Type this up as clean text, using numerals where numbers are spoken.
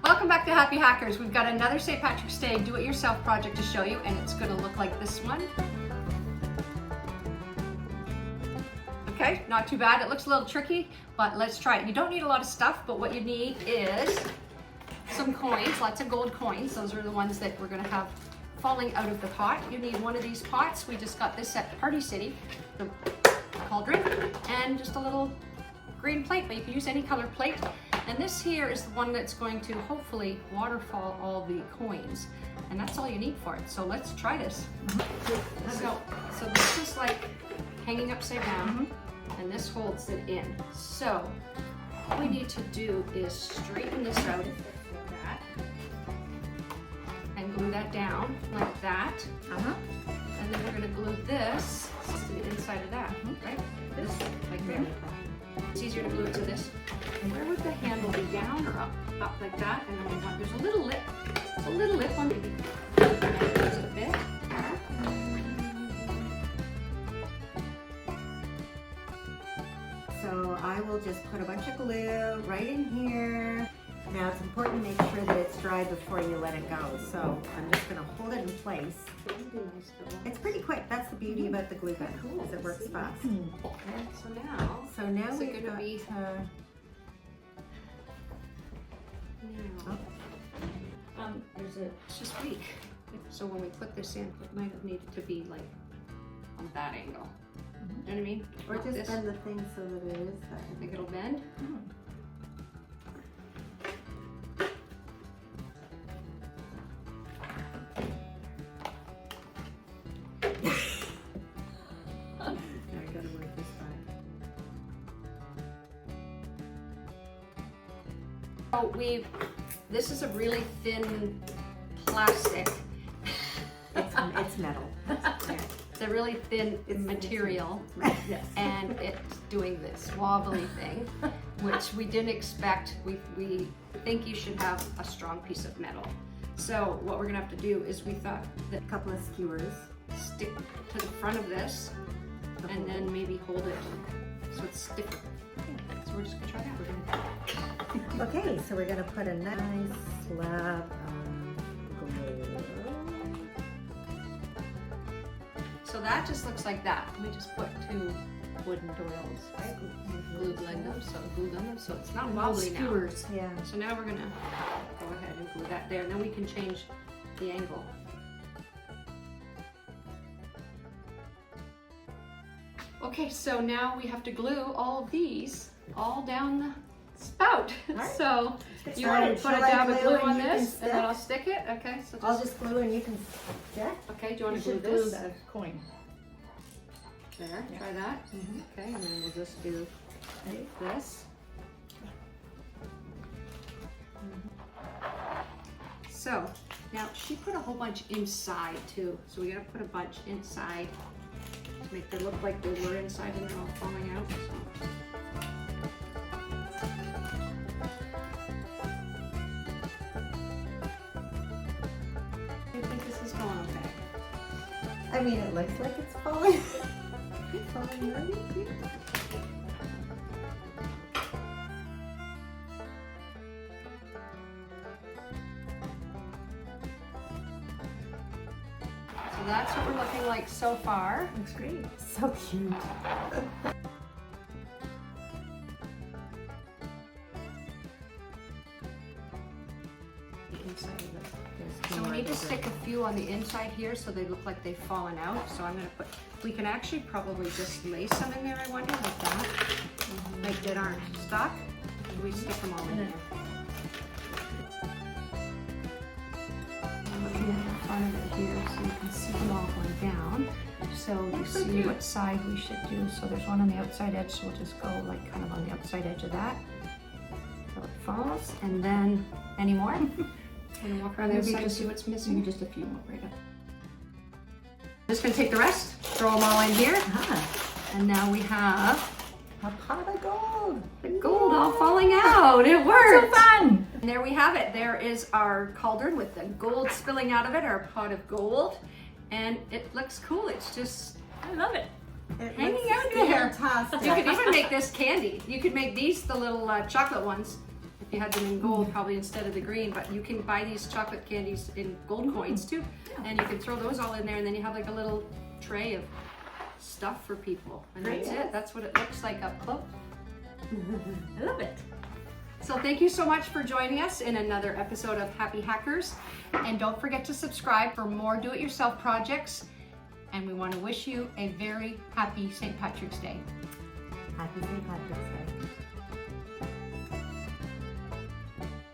Welcome back to Happy Hackers. We've got another St. Patrick's Day do-it-yourself project to show you, and it's going to look like this one. Okay, not too bad. It looks a little tricky, but let's try it. You don't need a lot of stuff, but what you need is some coins, lots of gold coins. Those are the ones that we're going to have falling out of the pot. You need one of these pots. We just got this at Party City, the cauldron, and just a little green plate, but you can use any color plate. And this here is the one that's going to hopefully waterfall all the coins. And that's all you need for it. So let's try this. So this is like hanging upside down, and this holds it in. So all we need to do is straighten this out like that, and glue that down like that. And then we're gonna glue this to the inside of that, right? This, like there. It's easier to glue it to this. And where would the handle be, down or up? Up like that, and then we want, there's a little lip. There's a little lip on maybe. Close it a bit. So I will just put a bunch of glue right in here. Now it's important to make sure that it's dry before you let it go. So I'm just going to hold it in place. It's pretty quick. That's the beauty about the glue gun, because it works fast. So now is it we've gonna got be? It's just weak. So when we put this in, it might have needed to be like on that angle. You know what I mean? Or Not just this. bend the thing so that it is that. Think it'll bend? I gotta work this side. So this is a really thin plastic. It's metal. It's a really thin material, Yes. and it's doing this wobbly thing, which we didn't expect. We think you should have a strong piece of metal. So what we're gonna have to do is we thought that A couple of skewers. stick to the front of this, and then maybe hold it so it's stiffer. So we're just gonna try that. Okay, so we're gonna put a nice slab of glue. So that just looks like that. We just put two wooden doils, right? Glue them, so it's not wobbly now. Skewers, yeah. So now we're gonna go ahead and glue that there, and then we can change the angle. Okay, so now we have to glue all of these all down the spout. Right. So you started. want to put a Shall I dab of glue glue and on you can this, and then stick? I'll stick it. Okay, so I'll just glue and you can stick. okay. Do you want to glue this? There, try that. Okay, and then we'll just do this. So now she put a whole bunch inside too, so we gotta put a bunch inside to make them look like they were inside and they're all falling out. So. I think this is going okay. I mean, it looks like it's falling. It's falling right here. So that's what we're looking like so far. Looks great. So cute. The inside of this. So we need to stick a few on the inside here so they look like they've fallen out. So I'm gonna put, we can actually probably just lay some in there, I wonder, like that. Like that aren't stuck. We stick them all in there. I'm looking at the front of it here so you can see them all going down. So you see what side we should do. So there's one on the outside edge, so we'll just go like kind of on the outside edge of that. So it falls, and then any more? I'm gonna walk around the outside and see what's missing. Maybe just a few more right up. Just gonna take the rest, throw them all in here, and now we have A pot of gold. the gold all falling out. It worked. So fun! And there we have it. There is our cauldron with the gold spilling out of it, our pot of gold, and it looks cool. It's just, I love it. It hanging looks out there. fantastic. You could even make this candy. You could make these the little chocolate ones. I You had them in gold probably instead of the green, but you can buy these chocolate candies in gold coins too. And you can throw those all in there, and then you have like a little tray of stuff for people. And that's it. That's what it looks like up close. I love it. So thank you so much for joining us in another episode of Happy Hackers. And don't forget to subscribe for more do-it-yourself projects. And we want to wish you a very happy St. Patrick's Day. Happy St. Patrick's Day.